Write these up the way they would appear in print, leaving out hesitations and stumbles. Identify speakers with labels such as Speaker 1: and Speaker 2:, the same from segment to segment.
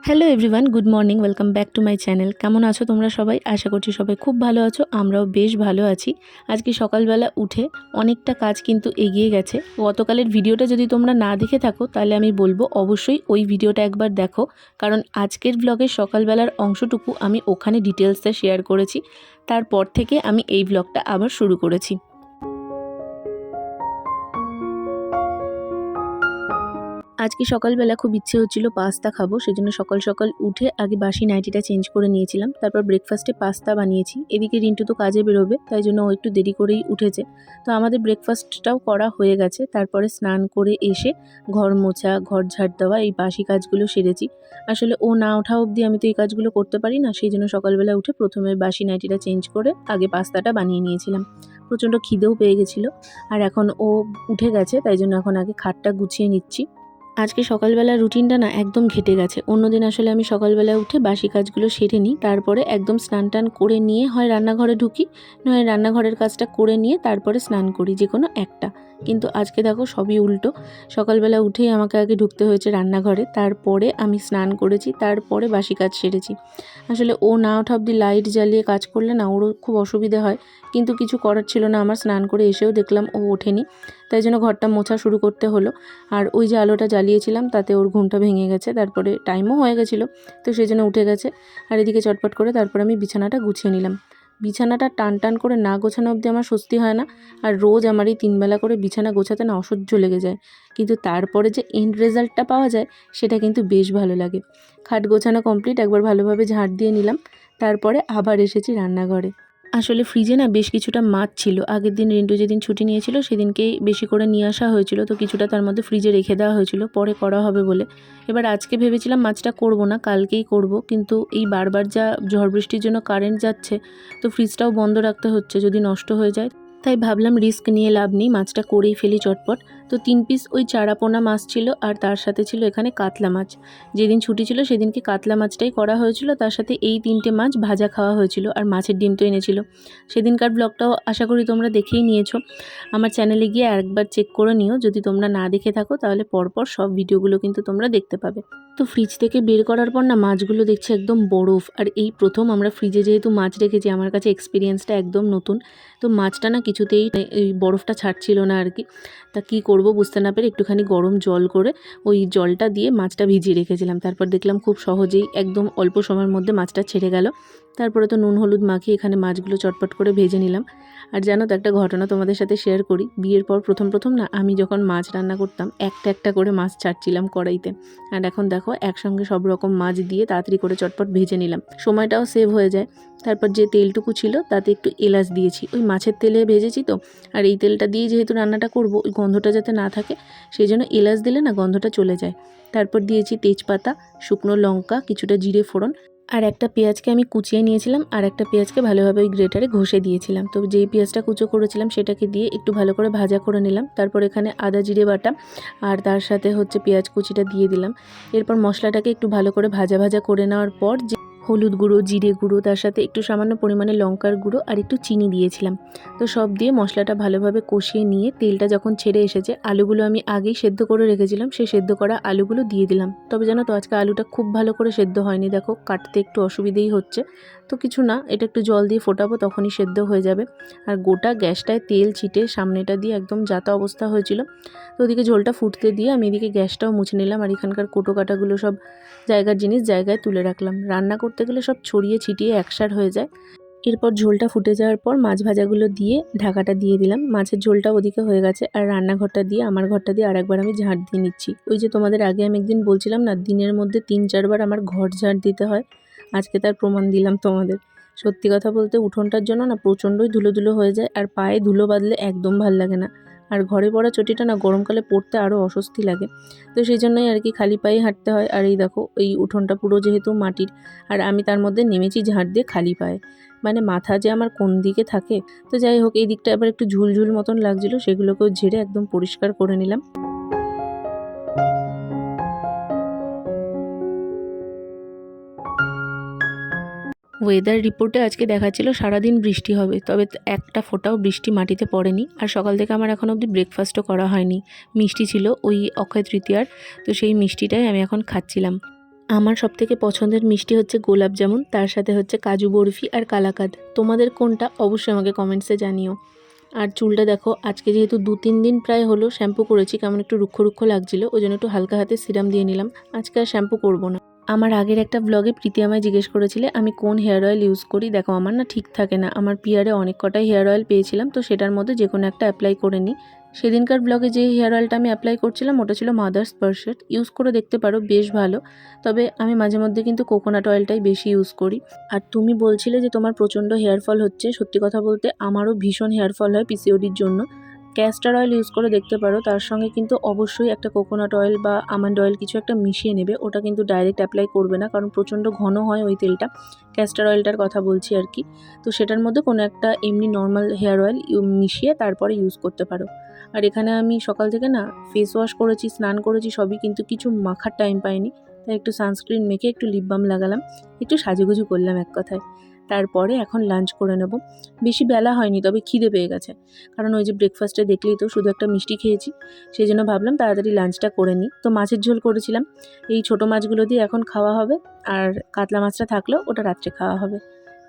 Speaker 1: Hello everyone, good morning. Welcome back to my channel. কেমন আছো তোমরা সবাই? আশা করছি সবাই খুব ভালো আছো। আমরাও বেশ ভালো আছি। আজকে সকালবেলা উঠে অনেকটা কাজ কিন্তু এগিয়ে গেছে। গতকালের ভিডিওটা যদি তোমরা না দেখে থাকো তাহলে আমি বলবো অবশ্যই ওই ভিডিওটা একবার দেখো, কারণ আজকের ব্লগের সকালবেলার অংশটুকু আমি ওখানে ডিটেলসে শেয়ার করেছি। তারপর থেকে আমি এই ব্লগটা আবার শুরু করেছি। আজকে সকালবেলা খুব ইচ্ছে হচ্ছিল পাস্তা খাবো, সেজন্য সকাল সকাল উঠে আগে বাসি নাইটিটা চেঞ্জ করে নিয়েছিলাম। তারপর ব্রেকফাস্টে পাস্তা বানিয়েছি। এদিকে রিন্টু তো কাজে বেরোবে, তাই জন্য ও একটু দেরি করেই উঠেছে। তো আমাদের ব্রেকফাস্টটাও করা হয়ে গেছে। তারপরে স্নান করে এসে ঘর মোছা, ঘর ঝাড় দেওয়া, এই বাসি কাজগুলো সেরেছি। আসলে ও না ওঠা অবধি আমি তো এই কাজগুলো করতে পারি না, সেই জন্য সকালবেলা উঠে প্রথমে বাসি নাইটিটা চেঞ্জ করে আগে পাস্তাটা বানিয়ে নিয়েছিলাম। প্রচণ্ড খিদেও পেয়ে গেছিলো। আর এখন ও উঠে গেছে, তাই জন্য এখন আগে খাটটা গুছিয়ে নিচ্ছি। আজকে সকালবেলার রুটিনটা না একদম ঘেটে গেছে। অন্যদিন আসলে আমি সকালবেলা উঠে বাসি কাজগুলো সেরে নিই, তারপরে একদম স্নান টান করে নিয়ে হয় রান্নাঘরে ঢুকি, নয় রান্নাঘরের কাজটা করে নিয়ে তারপরে স্নান করি, যে কোনো একটা। কিন্তু আজকে দেখো সবই উল্টো। সকালবেলা উঠেই আমাকে আগে ঢুকতে হয়েছে রান্নাঘরে, তারপরে আমি স্নান করেছি, তারপরে বাসি কাজ সেরেছি। আসলে ও না ওঠা অবধি লাইট জ্বালিয়ে কাজ করলে না ওরও খুব অসুবিধে হয়, কিন্তু কিছু করার ছিল না আমার। স্নান করে এসেও দেখলাম ও ওঠেনি, তাই জন্য ঘরটা মোছা শুরু করতে হলো। আর ওই যে আলোটা জ্বালিয়েছিলাম তাতে ওর ঘুমটা ভেঙে গেছে, তারপরে টাইমও হয়ে গেছিলো, তো সেই জন্য উঠে গেছে। আর এদিকে চটপট করে তারপর আমি বিছানাটা গুছিয়ে নিলাম। বিছানাটা টান টান করে না গোছানো অবধি আমার স্বস্তি হয় না। আর রোজ আমার এই 3 বেলা করে বিছানা গোছাতে না অসহ্য লেগে যায়, কিন্তু তারপরে যে এন্ড রেজাল্টটা পাওয়া যায় সেটা কিন্তু বেশ ভালো লাগে। খাট গোছানো কমপ্লিট, একবার ভালোভাবে ঝাড় দিয়ে নিলাম। তারপরে আবার এসেছি রান্নাঘরে। আসলে ফ্রিজে না বেশ কিছুটা মাছ ছিল। আগের দিন রিন্টু যেদিন ছুটি নিয়েছিল সেদিনকেই বেশি করে নিয়ে আসা হয়েছিল, তো কিছুটা তার মধ্যে ফ্রিজে রেখে দেওয়া হয়েছিল পরে করা হবে বলে। এবার আজকে ভেবেছিলাম মাছটা করব না, কালকেই করব, কিন্তু এই বারবার যা ঝড় বৃষ্টির জন্য কারেন্ট যাচ্ছে, তো ফ্রিজটাও বন্ধ রাখতে হচ্ছে যদি নষ্ট হয়ে যায়। তাই ভাবলাম রিস্ক নিয়ে লাভ নেই, মাছটা করেই ফেলি চটপট। তো 3 পিস ওই চারাপোনা মাছ ছিল, আর তার সাথে ছিল এখানে কাতলা মাছ। যেদিন ছুটি ছিল সেদিনকে কাতলা মাছটাই করা হয়েছিল, তার সাথে এই 3টে মাছ ভাজা খাওয়া হয়েছিল, আর মাছের ডিম তো এনেছিল। সেদিনকার ব্লগটাও আশা করি তোমরা দেখেই নিয়েছো। আমার চ্যানেলে গিয়ে আরেকবার চেক করে নিও, যদি তোমরা না দেখে থাকো তাহলে পরপর সব ভিডিওগুলো কিন্তু তোমরা দেখতে পাবে। তো ফ্রিজ থেকে বের করার পর না মাছগুলো দেখছি একদম বরফ, আর এই প্রথম আমরা ফ্রিজে যেহেতু মাছ রেখেছি, আমার কাছে এক্সপিরিয়েন্সটা একদম নতুন। তো মাছটা না কিছুতেই এই বরফটা ছাড়ছিল না আর কি। তা কী করব বুঝতে না পেরে একটুখানি গরম জল করে ওই জলটা দিয়ে মাছটা ভিজিয়ে রেখেছিলাম। তারপর দেখলাম খুব সহজেই একদম অল্প সময়ের মধ্যে মাছটা ছেড়ে গেল। তারপরে তো নুন হলুদ মাখিয়ে এখানে মাছগুলো চটপট করে ভেজে নিলাম। আর জানো তো, একটা ঘটনা তোমাদের সাথে শেয়ার করি। বিয়ের পর প্রথম না আমি যখন মাছ রান্না করতাম একটা একটা করে মাছ ছাড়ছিলাম কড়াইতে, আর এখন দেখো একসঙ্গে সব রকম মাছ দিয়ে তাড়াতাড়ি করে চটপট ভেজে নিলাম, সময়টাও সেভ হয়ে যায়। তারপর যে তেলটুকু ছিল তাতে একটু এলাচ দিয়েছি, ওই মাছের তেলে ভেজেছি তো, আর এই তেলটা দিয়ে যেহেতু রান্নাটা করব, ওই গন্ধটা যাতে না থাকে সেই জন্য এলাচ দিলে না গন্ধটা চলে যায়। তারপর দিয়েছি তেজপাতা, শুকনো লঙ্কা, কিছুটা জিরে ফোড়ন, আর একটা পেঁয়াজকে আমি কুচিয়ে নিয়েছিলাম, আর একটা পেঁয়াজকে ভালোভাবে ওই গ্রেটারে ঘষে দিয়েছিলাম। তো যেই পেঁয়াজটা কুচো করেছিলাম সেটাকে দিয়ে একটু ভালো করে ভাজা করে নিলাম। তারপর এখানে আদা জিরে বাটা আর তার সাথে হচ্ছে পেঁয়াজ কুচিটা দিয়ে দিলাম। এরপর মশলাটাকে একটু ভালো করে ভাজা ভাজা করে নেওয়ার পর হলুদ গুঁড়ো, জিরে গুঁড়ো, তার সাথে একটু সামান্য পরিমাণে লঙ্কার গুঁড়ো আর একটু চিনি দিয়েছিলাম। তো সব দিয়ে মশলাটা ভালোভাবে কষিয়ে নিয়ে তেলটা যখন ছেড়ে এসেছে, আলুগুলো আমি আগেই সেদ্ধ করে রেখেছিলাম, সেই সেদ্ধ করা আলুগুলো দিয়ে দিলাম। তবে জানো তো আজকে আলুটা খুব ভালো করে সেদ্ধ হয়নি, দেখো কাটতে একটু অসুবিধেই হচ্ছে। তো কিছু না, এটা একটু জল দিয়ে ফোটাবো, তখনই সেদ্ধ হয়ে যাবে। আর গোটা গ্যাসটায় তেল ছিটে সামনেটা দিয়ে একদম যাতা অবস্থা হয়েছিল। তো ওদিকে ঝোলটা ফুটতে দিয়ে আমি এদিকে গ্যাসটাও মুছে নিলাম, আর এখানকার কোটো কাটাগুলো সব জায়গার জিনিস জায়গায় তুলে রাখলাম। রান্না করতে গেলে সব ছড়িয়ে ছিটিয়ে একসার হয়ে যায়। এরপর ঝোলটা ফুটে যাওয়ার পর মাছ ভাজাগুলো দিয়ে ঢাকাটা দিয়ে দিলাম। মাছের ঝোলটা ওদিকে হয়ে গেছে, আর রান্নাঘরটা দিয়ে আমার ঘরটা দিয়ে আরেকবার আমি ঝাড় দিয়ে নিচ্ছি। ওই যে তোমাদের আগে আমি একদিন বলছিলাম না, দিনের মধ্যে 3-4 বার আমার ঘর ঝাড় দিতে হয়, আজকে তার প্রমাণ দিলাম তোমাদের। সত্যি কথা বলতে উঠোনটার জন্য না প্রচণ্ডই ধুলো ধুলো হয়ে যায়, আর পায়ে ধুলো বাঁধলে একদম ভাল লাগে না। আর ঘরে পড়া চটিটা না গরমকালে পরতে আরও অস্বস্তি লাগে। তো সেই জন্যই আর কি খালি পায়ে হাঁটতে হয়। আর এই দেখো এই উঠোনটা পুরো যেহেতু মাটির, আর আমি তার মধ্যে নেমেছি ঝাড় দিয়ে খালি পায়ে, মানে মাথা যে আমার কোন দিকে থাকে। তো যাই হোক, এই দিকটা এবার একটু ঝুলঝুল মতন লাগছিল, সেগুলোকেও ঝেড়ে একদম পরিষ্কার করে নিলাম। ওয়েদার রিপোর্টে আজকে দেখাচ্ছিল সারাদিন বৃষ্টি হবে, তবে একটা ফোঁটাও বৃষ্টি মাটিতে পড়েনি। আর সকাল থেকে আমার এখন অবধি ব্রেকফাস্টও করা হয়নি। মিষ্টি ছিল ওই অক্ষয় তৃতীয়ার, তো সেই মিষ্টিটাই আমি এখন খাচ্ছিলাম। আমার সবথেকে পছন্দের মিষ্টি হচ্ছে গোলাপ জামুন, তার সাথে হচ্ছে কাজু বরফি আর কালাকাঁদ। তোমাদের কোনটা অবশ্যই আমাকে কমেন্টসে জানিও। আর চুলটা দেখো, আজকে যেহেতু 2-3 দিন প্রায় হলো শ্যাম্পু করেছি, কেমন একটু রুক্ষ রুক্ষ লাগছিল, ওই জন্য একটু হালকা হাতে সিরাম দিয়ে নিলাম। আজকে আর শ্যাম্পু করবো না। আমার আগের একটা ব্লগে প্রীতি আমায় জিজ্ঞেস করেছিলে আমি কোন হেয়ার অয়েল ইউজ করি। দেখো, আমার না ঠিক থাকে না। আমার পিয়ারে অনেক কটাই হেয়ার অয়েল পেয়েছিলাম, তো সেটার মধ্যে যে কোনো একটা অ্যাপ্লাই করে নিই। সেদিনকার ব্লগে যে হেয়ার অয়েলটা আমি অ্যাপ্লাই করছিলাম ওটা ছিল মাদার্স পার্সেট। ইউজ করে দেখতে পারো, বেশ ভালো। তবে আমি মাঝে মধ্যে কিন্তু কোকোনাট অয়েলটাই বেশি ইউজ করি। আর তুমি বলছিলে যে তোমার প্রচণ্ড হেয়ার ফল হচ্ছে। সত্যি কথা বলতে আমারও ভীষণ হেয়ার ফল হয় পিসিওডির জন্য। ক্যাস্টার অয়েল ইউজ করে দেখতে পারো, তার সঙ্গে কিন্তু অবশ্যই একটা কোকোনাট অয়েল বা আমন্ড অয়েল কিছু একটা মিশিয়ে নেবে। ওটা কিন্তু ডাইরেক্ট অ্যাপ্লাই করবে না, কারণ প্রচণ্ড ঘন হয় ওই তেলটা। ক্যাস্টার অয়েলটার কথা বলছি আর কি। তো সেটার মধ্যে কোনো একটা এমনি নর্মাল হেয়ার অয়েল মিশিয়ে তারপরে ইউজ করতে পারো। আর এখানে আমি সকাল থেকে না ফেস ওয়াশ করেছি, স্নান করেছি সবই, কিন্তু কিছু মাখার টাইম পাইনি। তাই একটু সানস্ক্রিন মেখে একটু লিপ বাম লাগালাম, একটু সাজুগুজু করলাম এক কথায়। তারপরে এখন লাঞ্চ করে নেব। বেশি বেলা হয়নি, তবে খিদে পেয়ে গেছে। কারণ ওই যে ব্রেকফাস্টে দেখলেই তো শুধু একটা মিষ্টি খেয়েছি, সেই জন্য ভাবলাম তাড়াতাড়ি লাঞ্চটা করে নিই। তো মাছের ঝোল করেছিলাম, এই ছোটো মাছগুলো দিয়ে এখন খাওয়া হবে। আর কাতলা মাছটা থাকলেও ওটা রাত্রে খাওয়া হবে।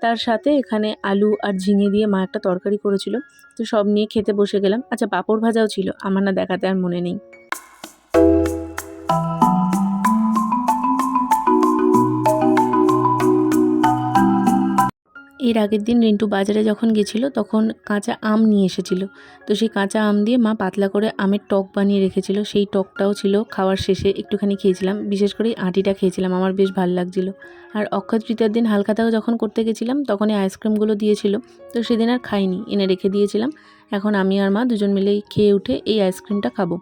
Speaker 1: তার সাথে এখানে আলু আর ঝিঙে দিয়ে মা একটা তরকারি করেছিল, তো সব নিয়ে খেতে বসে গেলাম। আচ্ছা, পাঁপড় ভাজাও ছিল, আমার না দেখাতে আর মনে নেই। এর আগের দিন রিন্টু বাজারে যখন গেছিল তখন কাঁচা আম নিয়ে এসেছিল। তো সেই কাঁচা আম দিয়ে মা পাতলা করে আমের টক বানিয়ে রেখেছিল। সেই টকটাও ছিল, খাওয়ার শেষে একটুখানি খেয়েছিলাম। বিশেষ করে আঁটিটা খেয়েছিলাম, আমার বেশ ভালো লাগছিল। আর অক্ষয় তৃতীয়ার দিন হালখাতাও যখন করতে গেছিলাম তখন এই আইসক্রিমগুলো দিয়েছিল। তো সেদিন আর খাইনি, এনে রেখে দিয়েছিলাম। এখন আমি আর মা দুজন মিলেই খেয়ে উঠে এই আইসক্রিমটা খাবো।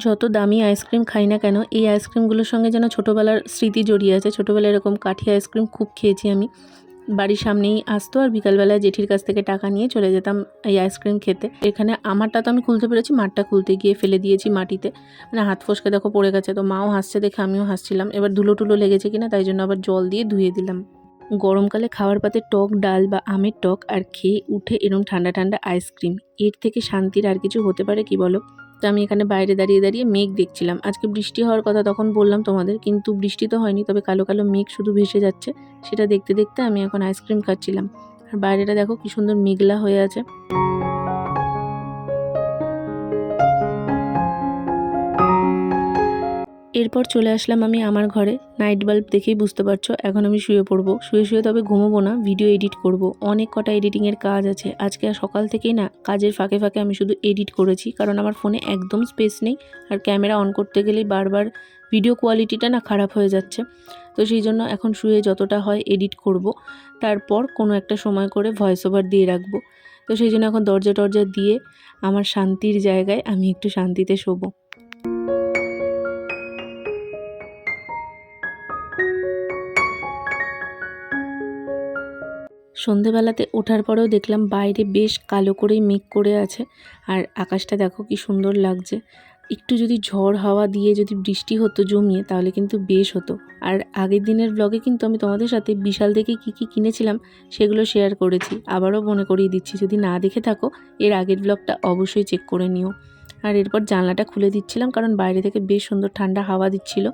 Speaker 1: যত দামি আইসক্রিম খাই না কেন, এই আইসক্রিমগুলোর সঙ্গে যেন ছোটোবেলার স্মৃতি জড়িয়ে আছে। ছোটোবেলায় এরকম কাঠি আইসক্রিম খুব খেয়েছি আমি। বাড়ির সামনেই আসতো, আর বিকালবেলায় জেঠির কাছ থেকে টাকা নিয়ে চলে যেতাম এই আইসক্রিম খেতে। এখানে আমারটা তো আমি খুলতে পেরেছি, মাঠটা খুলতে গিয়ে ফেলে দিয়েছি মাটিতে। মানে হাত ফসকে দেখো পড়ে গেছে। তো মাও হাসছে দেখে আমিও হাসছিলাম। এবার ধুলো টুলো লেগেছে কিনা তাই জন্য আবার জল দিয়ে ধুয়ে দিলাম। গরমকালে খাওয়ার পাতে টক ডাল বা আমের টক, আর খেয়ে উঠে এরম ঠান্ডা ঠান্ডা আইসক্রিম, এর থেকে শান্তির আর কিছু হতে পারে কি বলো? তো আমি এখানে বাইরে দাঁড়িয়ে দাঁড়িয়ে মেঘ দেখছিলাম। আজকে বৃষ্টি হওয়ার কথা তখন বললাম তোমাদের, কিন্তু বৃষ্টি তো হয়নি, তবে কালো কালো মেঘ শুধু ভেসে যাচ্ছে। সেটা দেখতে দেখতে আমি এখন আইসক্রিম খাচ্ছিলাম। আর বাইরেটা দেখো কি সুন্দর মেঘলা হয়ে আছে। এরপর চলে আসলাম আমি আমার ঘরে। নাইট বাল্ব দেখেই বুঝতে পারছো এখন আমি শুয়ে পড়বো। শুয়ে শুয়ে তবে ঘুমোবো না, ভিডিও এডিট করব। অনেক কটা এডিটিংয়ের কাজ আছে আজকে। আর সকাল থেকেই না কাজের ফাঁকে ফাঁকে আমি শুধু এডিট করেছি, কারণ আমার ফোনে একদম স্পেস নেই। আর ক্যামেরা অন করতে গেলেই বারবার ভিডিও কোয়ালিটিটা না খারাপ হয়ে যাচ্ছে। তো সেই জন্য এখন শুয়ে যতটা হয় এডিট করব, তারপর কোনো একটা সময় করে ভয়েস ওভার দিয়ে রাখবো। তো সেই জন্য এখন দরজা টরজা দিয়ে আমার শান্তির জায়গায় আমি একটু শান্তিতে শোবো। সন্ধেবেলাতে ওঠার পরেও দেখলাম বাইরে বেশ কালো করেই মেঘ করে আছে। আর আকাশটা দেখো কি সুন্দর লাগছে। একটু যদি ঝড় হাওয়া দিয়ে যদি বৃষ্টি হতো জমিয়ে, তাহলে কিন্তু বেশ হতো। আর আগের দিনের ব্লগে কিন্তু আমি তোমাদের সাথে বিশাল থেকে কী কী কিনেছিলাম সেগুলো শেয়ার করেছি। আবারও মনে করিয়ে দিচ্ছি, যদি না দেখে থাকো এর আগের ব্লগটা অবশ্যই চেক করে নিও। আর এরপর জানলাটা খুলে দিচ্ছিলাম, কারণ বাইরে থেকে বেশ সুন্দর ঠান্ডা হাওয়া দিচ্ছিল।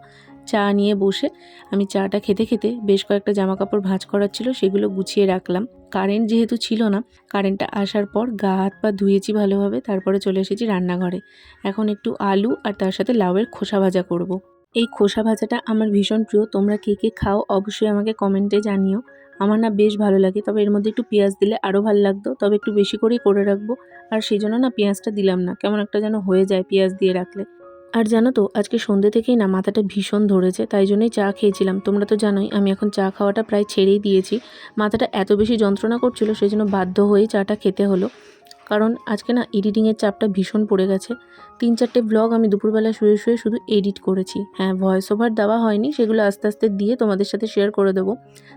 Speaker 1: চা নিয়ে বসে আমি চাটা খেতে খেতে বেশ কয়েকটা জামাকাপড় ভাঁজ করার ছিল, সেগুলো গুছিয়ে রাখলাম। কারেন্ট যেহেতু ছিল না, কারেন্টটা আসার পর গা হাত পা ধুয়েছি ভালোভাবে, তারপরে চলে এসেছি রান্নাঘরে। এখন একটু আলু আর তার সাথে লাউয়ের খোসা ভাজা করব। এই খোসা ভাজাটা আমার ভীষণ প্রিয়। তোমরা কে কে খাও অবশ্যই আমাকে কমেন্টে জানিও। আমার না বেশ ভালো লাগে, তবে এর মধ্যে একটু পেঁয়াজ দিলে আরও ভালো লাগতো, তবে একটু বেশি করেই করে রাখবো। আর সেই জন্য না পেঁয়াজটা দিলাম না, কেমন একটা যেন হয়ে যায় পেঁয়াজ দিয়ে রাখলে। আর জানো তো, আজকে সন্ধ্যে থেকেই না মাথাটা ভীষণ ধরেছে, তাই জন্যই চা খেয়েছিলাম। তোমরা তো জানোই আমি এখন চা খাওয়াটা প্রায় ছেড়েই দিয়েছি। মাথাটা এত বেশি যন্ত্রণা করছিল, সেই জন্য বাধ্য হয়েই চাটা খেতে হলো। কারণ আজকে না এডিটিংয়ের চাপটা ভীষণ পড়ে গেছে। 3-4টে ব্লগ আমি দুপুরবেলা শুয়ে শুয়ে শুধু এডিট করেছি। হ্যাঁ, ভয়েস ওভার দেওয়া হয়নি, সেগুলো আস্তে আস্তে দিয়ে তোমাদের সাথে শেয়ার করে দেবো।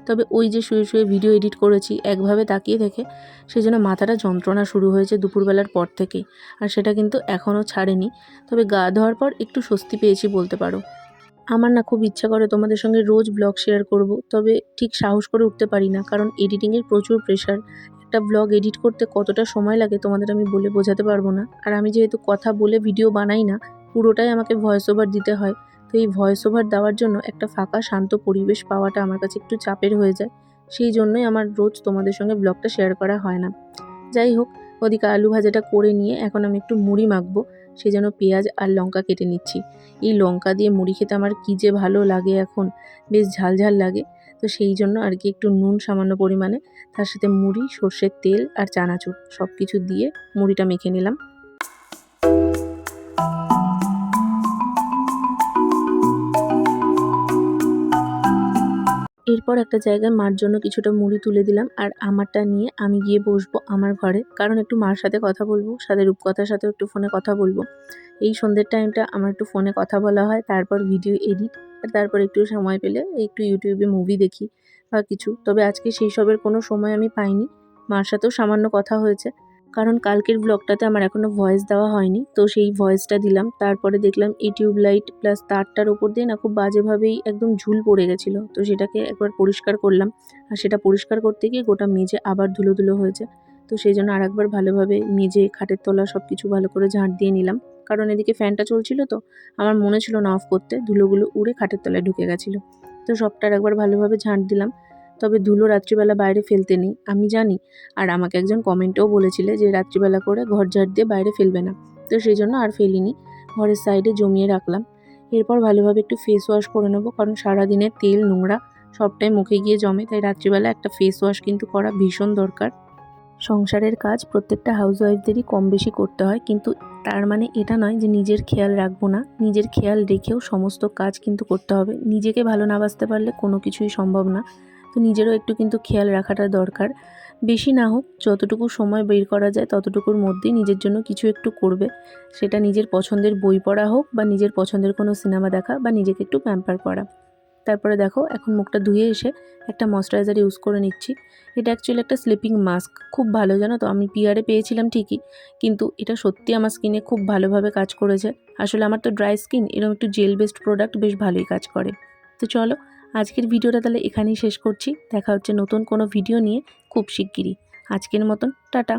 Speaker 1: তবে ওই যে শুয়ে শুয়ে ভিডিও এডিট করেছি একভাবে তাকিয়ে থেকে, সেই জন্য মাথাটা যন্ত্রণা শুরু হয়েছে দুপুরবেলার পর থেকেই। আর সেটা কিন্তু এখনও ছাড়েনি। তবে গা ধোয়ার পর একটু স্বস্তি পেয়েছি বলতে পারো। আমার না খুব ইচ্ছা করে তোমাদের সঙ্গে রোজ ব্লগ শেয়ার করব, তবে ঠিক সাহস করে উঠতে পারি না, কারণ এডিটিংয়ের প্রচুর প্রেশার। একটা ব্লগ এডিট করতে কতটা সময় লাগে তোমাদের আমি বলে বোঝাতে পারবো না। আর আমি যেহেতু কথা বলে ভিডিও বানাই না, পুরোটাই আমাকে ভয়েস ওভার দিতে হয়, তো এই ভয়েস ওভার দেওয়ার জন্য একটা ফাঁকা শান্ত পরিবেশ পাওয়াটা আমার কাছে একটু চাপের হয়ে যায়, সেই জন্যই আমার রোজ তোমাদের সঙ্গে ব্লগটা শেয়ার করা হয় না। যাই হোক, ওদিকে আলু ভাজাটা করে নিয়ে এখন আমি একটু মুড়ি মাখবো, সেই জন্য পেঁয়াজ আর লঙ্কা কেটে নিচ্ছি। এই লঙ্কা দিয়ে মুড়ি খেতে আমার কী যে ভালো লাগে, এখন বেশ ঝাল ঝাল লাগে। তো সেই জন্য আর কি একটু নুন সামান্য পরিমাণে, তার সাথে মুড়ি, সর্ষের তেল আর চানাচুর সব কিছু দিয়ে মুড়িটা মেখে নিলাম। এরপর একটা জায়গায় মার জন্য কিছুটা মুড়ি তুলে দিলাম, আর আমারটা নিয়ে আমি গিয়ে বসবো আমার ঘরে, কারণ একটু মার সাথে কথা বলবো, সাথে রূপকথার সাথেও একটু ফোনে কথা বলবো। এই সন্ধ্যের টাইমটা আমার একটু ফোনে কথা বলা হয়, তারপর ভিডিও এডিট, আর তারপর একটু সময় পেলে একটু ইউটিউবে মুভি দেখি বা কিছু। তবে আজকে সেই সবের কোনো সময় আমি পাইনি। মার সাথেও সামান্য কথা হয়েছে, কারণ কালকের ব্লগটাতে আমার এখনও ভয়েস দেওয়া হয়নি, তো সেই ভয়েসটা দিলাম। তারপরে দেখলাম এই টিউবলাইট প্লাস তারটার ওপর দিয়ে না খুব বাজেভাবেই একদম ঝুল পড়ে গেছিলো, তো সেটাকে একবার পরিষ্কার করলাম। আর সেটা পরিষ্কার করতে গিয়ে গোটা মেঝে আবার ধুলো ধুলো হয়েছে, তো সেই জন্য আরেকবার ভালোভাবে মেঝে, খাটের তলা সব কিছু ভালো করে ঝাঁট দিয়ে নিলাম। কারণ এদিকে ফ্যানটা চলছিল, তো আমার মনে ছিল না অফ করতে, ধুলোগুলো উড়ে খাটের তলায় ঢুকে গেছিলো। তো সবটার একবার ভালোভাবে ঝাঁট দিলাম। তবে ধুলো রাত্রিবেলা বাইরে ফেলতে নেই, আমি জানি। আর আমাকে একজন কমেন্টেও বলেছিলে যে রাত্রিবেলা করে ঘর ঝাড় দিয়ে বাইরে ফেলবে না, তো সেই জন্য আর ফেলিনি, ঘরের সাইডে জমিয়ে রাখলাম। এরপর ভালোভাবে একটু ফেস ওয়াশ করে নেবো, কারণ সারাদিনের তেল নোংরা সবটাই মুখে গিয়ে জমে, তাই রাত্রিবেলা একটা ফেস ওয়াশ কিন্তু করা ভীষণ দরকার। সংসারের কাজ প্রত্যেকটা হাউসওয়াইফদেরই কম বেশি করতে হয়, কিন্তু তার মানে এটা নয় যে নিজের খেয়াল রাখবো না। নিজের খেয়াল রেখেও সমস্ত কাজ কিন্তু করতে হবে। নিজেকে ভালো না বাসতে পারলে কোনো কিছুই সম্ভব না। তো নিজেরও একটু কিন্তু খেয়াল রাখাটা দরকার। বেশি না হোক, যতটুকু সময় বের করা যায় ততটুকুর মধ্যেই নিজের জন্য কিছু একটু করবে। সেটা নিজের পছন্দের বই পড়া হোক, বা নিজের পছন্দের কোনো সিনেমা দেখা, বা নিজেকে একটু প্যাম্পার করা। তারপরে দেখো, এখন মুখটা ধুয়ে এসে একটা ময়শ্চারাইজার ইউজ করে নিচ্ছি। এটা অ্যাকচুয়ালি একটা স্লিপিং মাস্ক, খুব ভালো, জানো তো। আমি পিআরে পেয়েছিলাম ঠিকই, কিন্তু এটা সত্যি আমার স্কিনে খুব ভালোভাবে কাজ করেছে। আসলে আমার তো ড্রাই স্কিন, এরকম একটু জেল বেসড প্রোডাক্ট বেশ ভালোই কাজ করে। তো চলো, আজকের ভিডিওটা তাহলে এখানেই শেষ করছি। দেখা হচ্ছে নতুন কোনো ভিডিও নিয়ে খুব শিগগিরই। আজকের মতন টাটা।